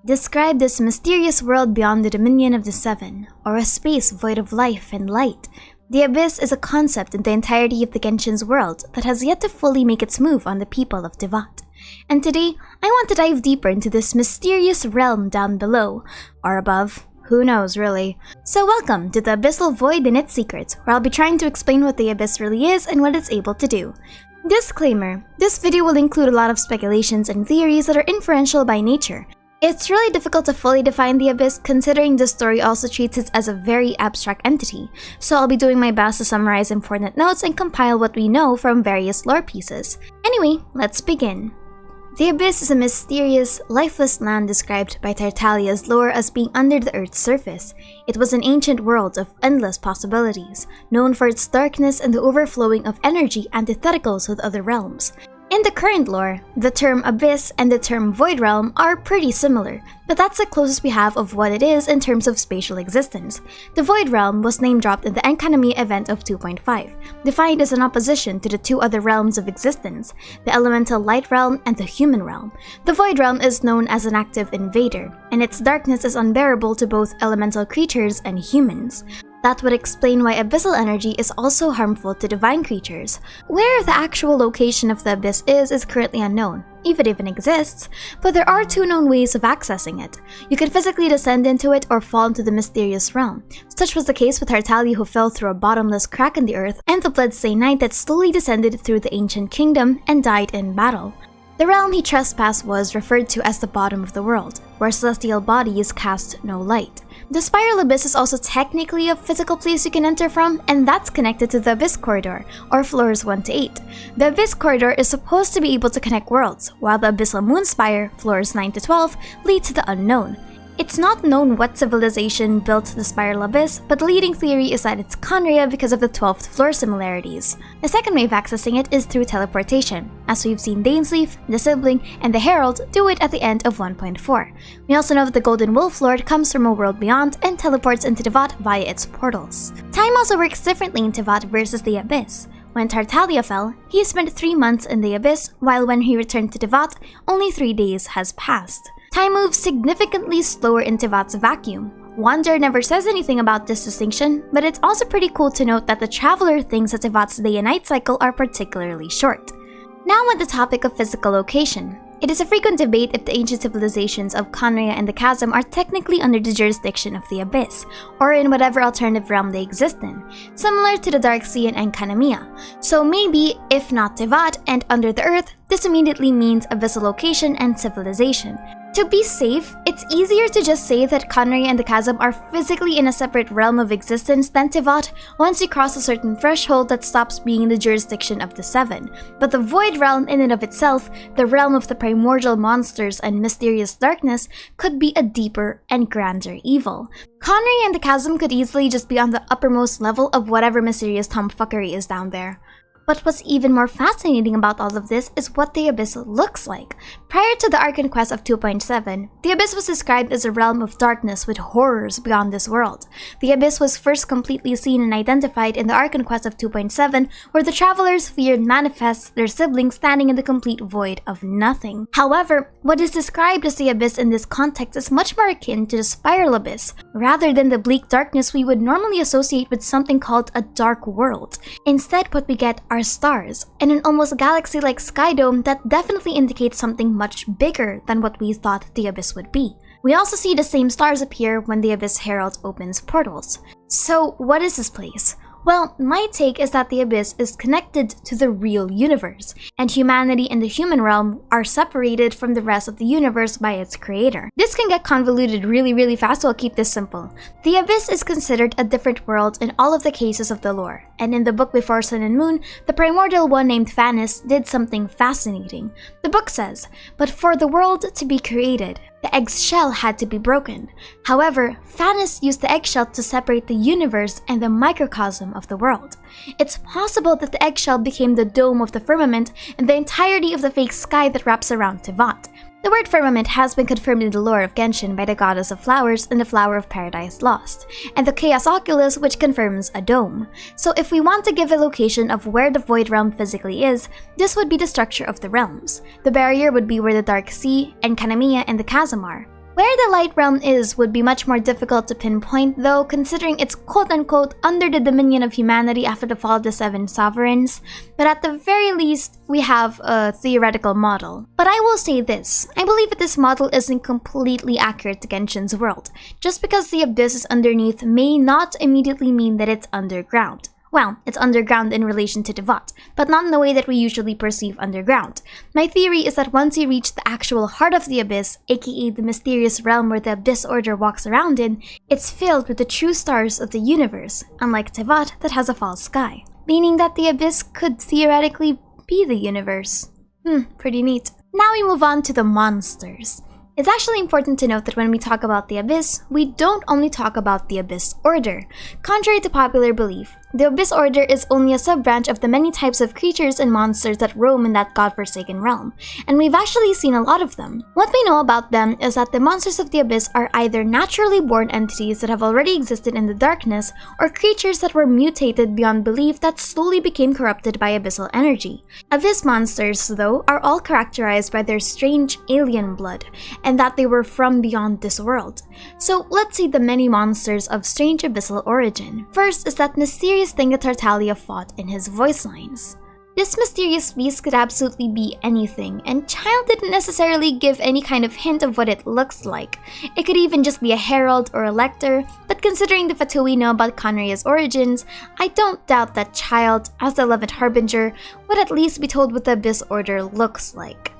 describe this mysterious world beyond the dominion of the Seven, or a space void of life and light. The Abyss is a concept in the entirety of the Genshin's world that has yet to fully make its move on the people of Teyvat. And today, I want to dive deeper into this mysterious realm down below, or above. Who knows, really? So welcome to the Abyssal Void and its secrets, where I'll be trying to explain what the Abyss really is and what it's able to do. Disclaimer: this video will include a lot of speculations and theories that are inferential by nature. It's really difficult to fully define the Abyss considering the story also treats it as a very abstract entity, so I'll be doing my best to summarize important notes and compile what we know from various lore pieces. Anyway, let's begin. The Abyss is a mysterious, lifeless land described by Tartaglia's lore as being under the Earth's surface. It was an ancient world of endless possibilities, known for its darkness and the overflowing of energy antithetical with other realms. In the current lore, the term Abyss and the term Void Realm are pretty similar, but that's the closest we have of what it is in terms of spatial existence. The Void Realm was name-dropped in the Enkanami event of 2.5, defined as an opposition to the two other realms of existence, the Elemental Light Realm and the Human Realm. The Void Realm is known as an active invader, and its darkness is unbearable to both elemental creatures and humans. That would explain why abyssal energy is also harmful to divine creatures. Where the actual location of the Abyss is currently unknown, if it even exists, but there are two known ways of accessing it. You can physically descend into it or fall into the mysterious realm. Such was the case with Tartaglia, who fell through a bottomless crack in the earth, and the Bloodstained Knight that slowly descended through the ancient kingdom and died in battle. The realm he trespassed was referred to as the bottom of the world, where celestial bodies cast no light. The Spiral Abyss is also technically a physical place you can enter from, and that's connected to the Abyss Corridor, or floors 1 to 8. The Abyss Corridor is supposed to be able to connect worlds, while the Abyssal Moon Spire, floors 9 to 12, lead to the unknown. It's not known what civilization built the Spiral Abyss, but the leading theory is that it's Khaenri'ah because of the 12th floor similarities. The second way of accessing it is through teleportation, as we've seen Dainsleif, the Sibling, and the Herald do it at the end of 1.4. We also know that the Golden Wolf Lord comes from a world beyond and teleports into Teyvat via its portals. Time also works differently in Teyvat versus the Abyss. When Tartaglia fell, he spent 3 months in the Abyss, while when he returned to Teyvat, only 3 days has passed. Time moves significantly slower in Teyvat's vacuum. Wander never says anything about this distinction, but it's also pretty cool to note that the Traveler thinks that Teyvat's day and night cycle are particularly short. Now on the topic of physical location. It is a frequent debate if the ancient civilizations of Khaenri'ah and the Chasm are technically under the jurisdiction of the Abyss, or in whatever alternative realm they exist in, similar to the Dark Sea and Enkanami. So maybe, if not Teyvat and under the earth, this immediately means abyssal location and civilization. To be safe, it's easier to just say that Khaenri'ah and the Chasm are physically in a separate realm of existence than Teyvat once you cross a certain threshold that stops being in the jurisdiction of the Seven. But the Void Realm in and of itself, the realm of the primordial monsters and mysterious darkness, could be a deeper and grander evil. Khaenri'ah and the Chasm could easily just be on the uppermost level of whatever mysterious tomfuckery is down there. But what's even more fascinating about all of this is what the Abyss looks like. Prior to the Archon Quest of 2.7, the Abyss was described as a realm of darkness with horrors beyond this world. The Abyss was first completely seen and identified in the Archon Quest of 2.7, where the travelers feared manifests their siblings standing in the complete void of nothing. However, what is described as the Abyss in this context is much more akin to the Spiral Abyss, rather than the bleak darkness we would normally associate with something called a dark world. Instead, what we get are stars, and an almost galaxy-like sky dome that definitely indicates something much bigger than what we thought the Abyss would be. We also see the same stars appear when the Abyss Herald opens portals. So what is this place? Well, my take is that the Abyss is connected to the real universe, and humanity and the human realm are separated from the rest of the universe by its creator. This can get convoluted really fast, so I'll keep this simple. The Abyss is considered a different world in all of the cases of the lore, and in the book Before Sun and Moon, the primordial one named Phanes did something fascinating. The book says, "But for the world to be created, the egg's shell had to be broken. However, Phanes used the eggshell to separate the universe and the microcosm of the world. It's possible that the eggshell became the dome of the firmament and the entirety of the fake sky that wraps around Teyvat. The word firmament has been confirmed in the lore of Genshin by the goddess of flowers in the Flower of Paradise Lost, and the Chaos Oculus, which confirms a dome. So if we want to give a location of where the Void Realm physically is, this would be the structure of the realms. The barrier would be where the Dark Sea, Enkanami, and the Chasm are. Where the Light Realm is would be much more difficult to pinpoint though, considering it's quote-unquote under the dominion of humanity after the fall of the 7 sovereigns, but at the very least, we have a theoretical model. But I will say this, I believe that this model isn't completely accurate to Genshin's world. Just because the Abyss is underneath may not immediately mean that it's underground. Well, it's underground in relation to Teyvat, but not in the way that we usually perceive underground. My theory is that once you reach the actual heart of the Abyss, aka the mysterious realm where the Abyss Order walks around in, it's filled with the true stars of the universe, unlike Teyvat that has a false sky. Meaning that the Abyss could theoretically be the universe. Pretty neat. Now we move on to the monsters. It's actually important to note that when we talk about the Abyss, we don't only talk about the Abyss Order. Contrary to popular belief, the Abyss Order is only a sub-branch of the many types of creatures and monsters that roam in that godforsaken realm, and we've actually seen a lot of them. What we know about them is that the monsters of the Abyss are either naturally born entities that have already existed in the darkness, or creatures that were mutated beyond belief that slowly became corrupted by abyssal energy. Abyss monsters, though, are all characterized by their strange alien blood, and that they were from beyond this world. So let's see the many monsters of strange abyssal origin. First is that mysterious thing that Tartaglia fought in his voice lines. This mysterious beast could absolutely be anything, and Child didn't necessarily give any kind of hint of what it looks like. It could even just be a herald or a lector, but considering the Fatu we know about Khaenri'ah's origins, I don't doubt that Child, as the 11th Harbinger, would at least be told what the Abyss Order looks like.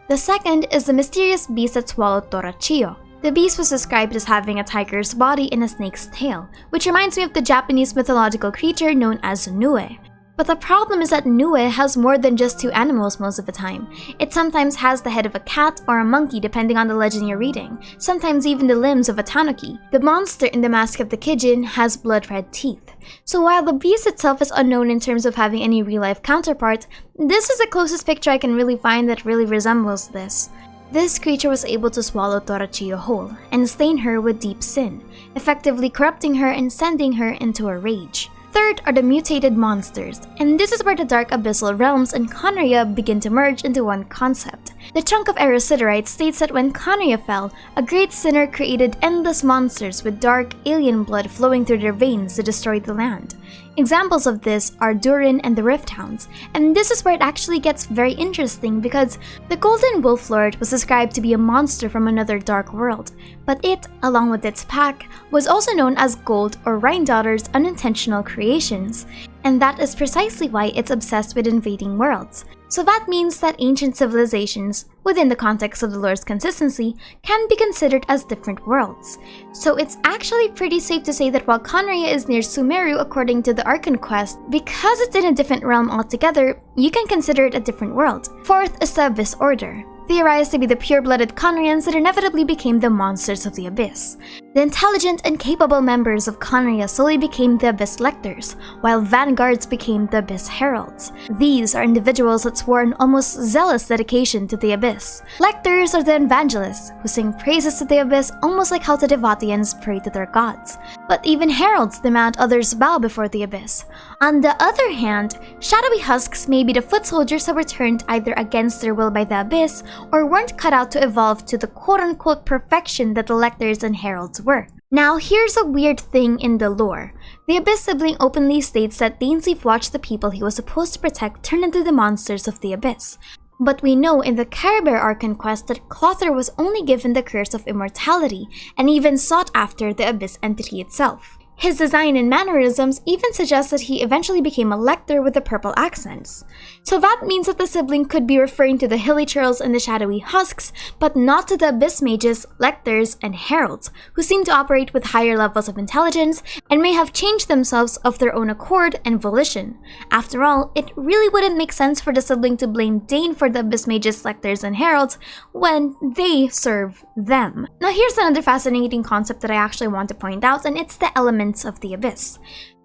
The second is the mysterious beast that swallowed Torachio. The beast was described as having a tiger's body and a snake's tail, which reminds me of the Japanese mythological creature known as Nue. But the problem is that Nue has more than just 2 animals most of the time. It sometimes has the head of a cat or a monkey depending on the legend you're reading, sometimes even the limbs of a tanuki. The monster in the Mask of the Kijin has blood-red teeth. So while the beast itself is unknown in terms of having any real-life counterpart, this is the closest picture I can really find that really resembles this. This creature was able to swallow Torachio whole and stain her with deep sin, effectively corrupting her and sending her into a rage. Third are the mutated monsters, and this is where the dark abyssal realms and Khaenri'ah begin to merge into one concept. The Chunk of Erosiderite states that when Khaenri'ah fell, a great sinner created endless monsters with dark alien blood flowing through their veins to destroy the land. Examples of this are Durin and the Rift Hounds, and this is where it actually gets very interesting because the Golden Wolf Lord was described to be a monster from another dark world, but it, along with its pack, was also known as Gold or Rhine Daughter's unintentional creations, and that is precisely why it's obsessed with invading worlds. So that means that ancient civilizations, within the context of the lore's consistency, can be considered as different worlds. So it's actually pretty safe to say that while Khaenri'ah is near Sumeru according to the Archon quest, because it's in a different realm altogether, you can consider it a different world. Fourth is the Abyss Order, theorized to be the pure-blooded Khaenri'ahns that inevitably became the monsters of the Abyss. The intelligent and capable members of Khaenri'ah slowly became the Abyss Lectors, while Vanguards became the Abyss Heralds. These are individuals that swore an almost zealous dedication to the Abyss. Lectors are the evangelists, who sing praises to the Abyss almost like how the Teyvatians pray to their gods. But even Heralds demand others bow before the Abyss. On the other hand, shadowy husks may be the foot soldiers that were turned either against their will by the Abyss, or weren't cut out to evolve to the quote-unquote perfection that the Lectors and Heralds were. Now, here's a weird thing in the lore. The Abyss sibling openly states that Dainsleif watched the people he was supposed to protect turn into the monsters of the Abyss. But we know in the Caribert Archon quest that Clothyr was only given the curse of immortality, and even sought after the Abyss entity itself. His design and mannerisms even suggest that he eventually became a lector with the purple accents. So that means that the sibling could be referring to the Hilichurls and the Shadowy Husks, but not to the Abyss Mages, Lectors, and Heralds, who seem to operate with higher levels of intelligence and may have changed themselves of their own accord and volition. After all, it really wouldn't make sense for the sibling to blame Dane for the Abyss Mages, Lectors, and Heralds when they serve them. Now here's another fascinating concept that I actually want to point out, and it's the elements of the Abyss.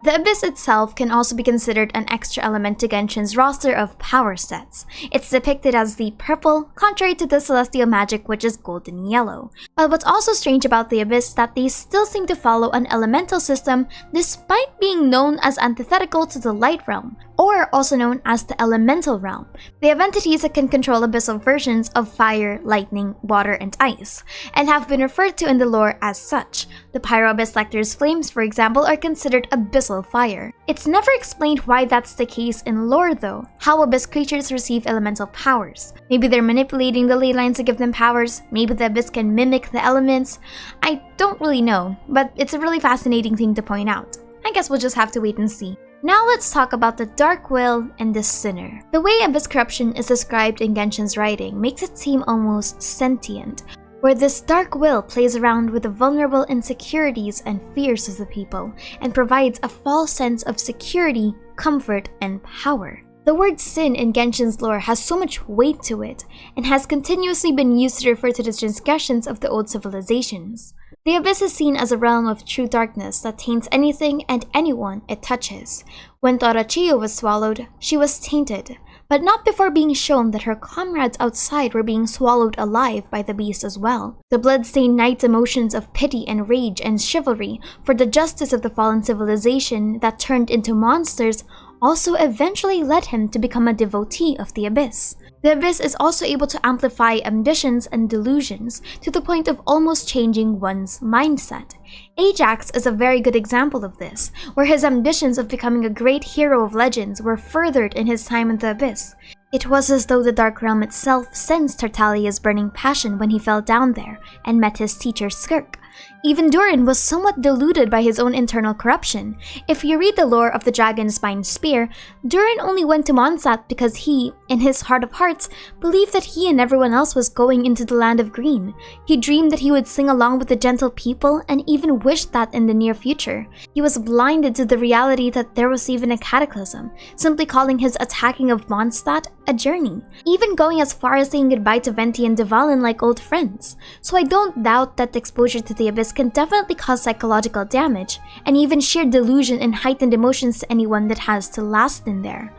The Abyss itself can also be considered an extra element to Genshin's roster of power sets. It's depicted as the purple, contrary to the celestial magic which is golden yellow. But what's also strange about the Abyss is that they still seem to follow an elemental system despite being known as antithetical to the Light Realm, or also known as the Elemental Realm. They have entities that can control abyssal versions of fire, lightning, water, and ice, and have been referred to in the lore as such. The Pyro Abyss Lector's flames, for example, are considered abyssal fire. It's never explained why that's the case in lore though, how Abyss creatures receive elemental powers. Maybe they're manipulating the ley lines to give them powers, maybe the Abyss can mimic the elements. I don't really know, but it's a really fascinating thing to point out. I guess we'll just have to wait and see. Now let's talk about the Dark Will and the Sinner. The way Abyss corruption is described in Genshin's writing makes it seem almost sentient, where this dark will plays around with the vulnerable insecurities and fears of the people and provides a false sense of security, comfort, and power. The word sin in Genshin's lore has so much weight to it and has continuously been used to refer to the transgressions of the old civilizations. The Abyss is seen as a realm of true darkness that taints anything and anyone it touches. When Torachio was swallowed, she was tainted, but not before being shown that her comrades outside were being swallowed alive by the beast as well. The Bloodstained Knight's emotions of pity and rage and chivalry for the justice of the fallen civilization that turned into monsters also eventually led him to become a devotee of the Abyss. The Abyss is also able to amplify ambitions and delusions to the point of almost changing one's mindset. Ajax is a very good example of this, where his ambitions of becoming a great hero of legends were furthered in his time in the Abyss. It was as though the Dark Realm itself sensed Tartalia's burning passion when he fell down there and met his teacher Skirk. Even Durin was somewhat deluded by his own internal corruption. If you read the lore of the Dragon Spine Spear, Durin only went to Mondstadt because he, in his heart of hearts, believed that he and everyone else was going into the Land of Green. He dreamed that he would sing along with the gentle people and even wished that in the near future. He was blinded to the reality that there was even a cataclysm, simply calling his attacking of Mondstadt a journey, even going as far as saying goodbye to Venti and Dvalin like old friends. So I don't doubt that the exposure to the Abyss can definitely cause psychological damage, and even sheer delusion and heightened emotions to anyone that has to last in there.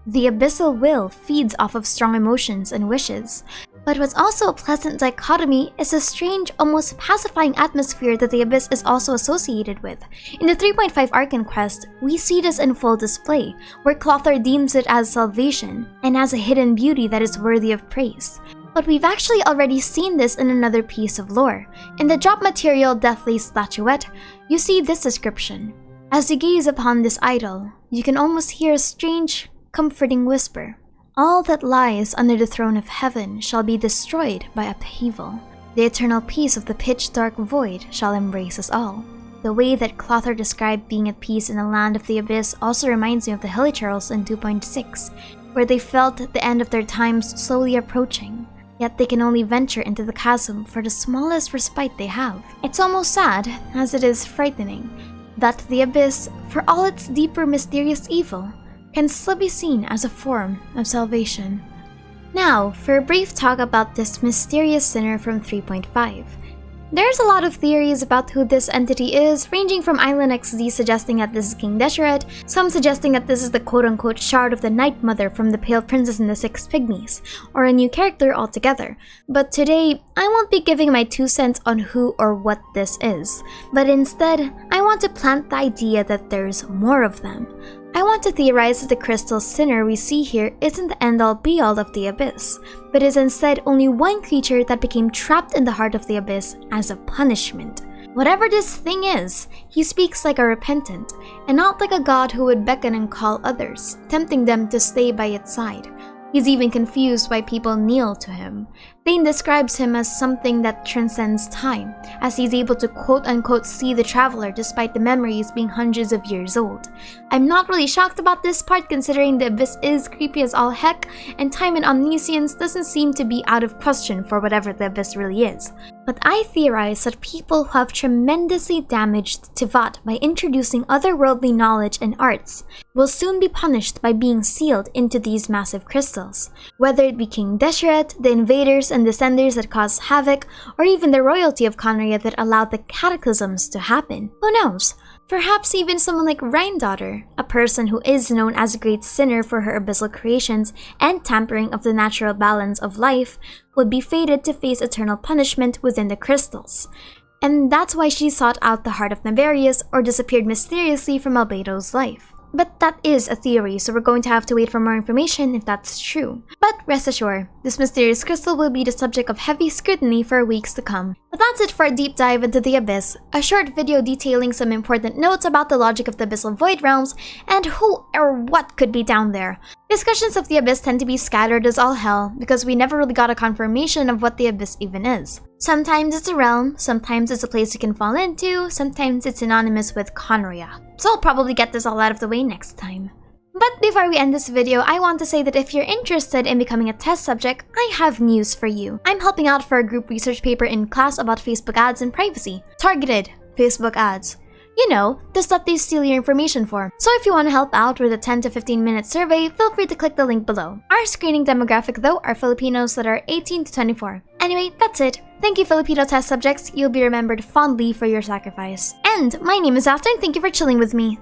The abyssal will feeds off of strong emotions and wishes. But what's also a pleasant dichotomy is a strange, almost pacifying atmosphere that the Abyss is also associated with. In the 3.5 Arcane quest, we see this in full display, where Clothar deems it as salvation, and as a hidden beauty that is worthy of praise. But we've actually already seen this in another piece of lore. In the drop material Deathly Statuette, you see this description. As you gaze upon this idol, you can almost hear a strange, comforting whisper. All that lies under the throne of heaven shall be destroyed by upheaval. The eternal peace of the pitch-dark void shall embrace us all. The way that Clothar described being at peace in the land of the Abyss also reminds me of the Hilichurls in 2.6, where they felt the end of their times slowly approaching, yet they can only venture into the chasm for the smallest respite they have. It's almost sad, as it is frightening, that the Abyss, for all its deeper mysterious evil, can still be seen as a form of salvation. Now, for a brief talk about this mysterious sinner from 3.5. There's a lot of theories about who this entity is, ranging from Island XZ suggesting that this is King Deshret, some suggesting that this is the quote-unquote shard of the Night Mother from the Pale Princess and the Six Pygmies, or a new character altogether. But today, I won't be giving my 2 cents on who or what this is, but instead, I want to plant the idea that there's more of them. I want to theorize that the crystal sinner we see here isn't the end-all be-all of the Abyss, but is instead only one creature that became trapped in the heart of the Abyss as a punishment. Whatever this thing is, he speaks like a repentant, and not like a god who would beckon and call others, tempting them to stay by its side. He's even confused why people kneel to him. Thane describes him as something that transcends time, as he's able to quote-unquote see the traveler despite the memories being hundreds of years old. I'm not really shocked about this part considering the Abyss is creepy as all heck, and time and omniscience doesn't seem to be out of question for whatever the Abyss really is. But I theorize that people who have tremendously damaged Teyvat by introducing otherworldly knowledge and arts will soon be punished by being sealed into these massive crystals. Whether it be King Deshret, the invaders and descenders that caused havoc, or even the royalty of Conria that allowed the cataclysms to happen. Who knows? Perhaps even someone like Daughter, a person who is known as a great sinner for her abyssal creations and tampering of the natural balance of life, would be fated to face eternal punishment within the crystals. And that's why she sought out the heart of Navarius or disappeared mysteriously from Albedo's life. But that is a theory, so we're going to have to wait for more information if that's true. But rest assured, this mysterious crystal will be the subject of heavy scrutiny for weeks to come. But that's it for a deep dive into the Abyss, a short video detailing some important notes about the logic of the Abyssal Void Realms and who or what could be down there. Discussions of the Abyss tend to be scattered as all hell because we never really got a confirmation of what the Abyss even is. Sometimes it's a realm, sometimes it's a place you can fall into, sometimes it's synonymous with Conria. So I'll probably get this all out of the way next time. But before we end this video, I want to say that if you're interested in becoming a test subject, I have news for you. I'm helping out for a group research paper in class about Facebook ads and privacy. Targeted Facebook ads. You know, the stuff they steal your information for. So if you want to help out with a 10 to 15 minute survey, feel free to click the link below. Our screening demographic though are Filipinos that are 18 to 24. Anyway, that's it. Thank you Filipino test subjects, you'll be remembered fondly for your sacrifice. And my name is Aster and thank you for chilling with me.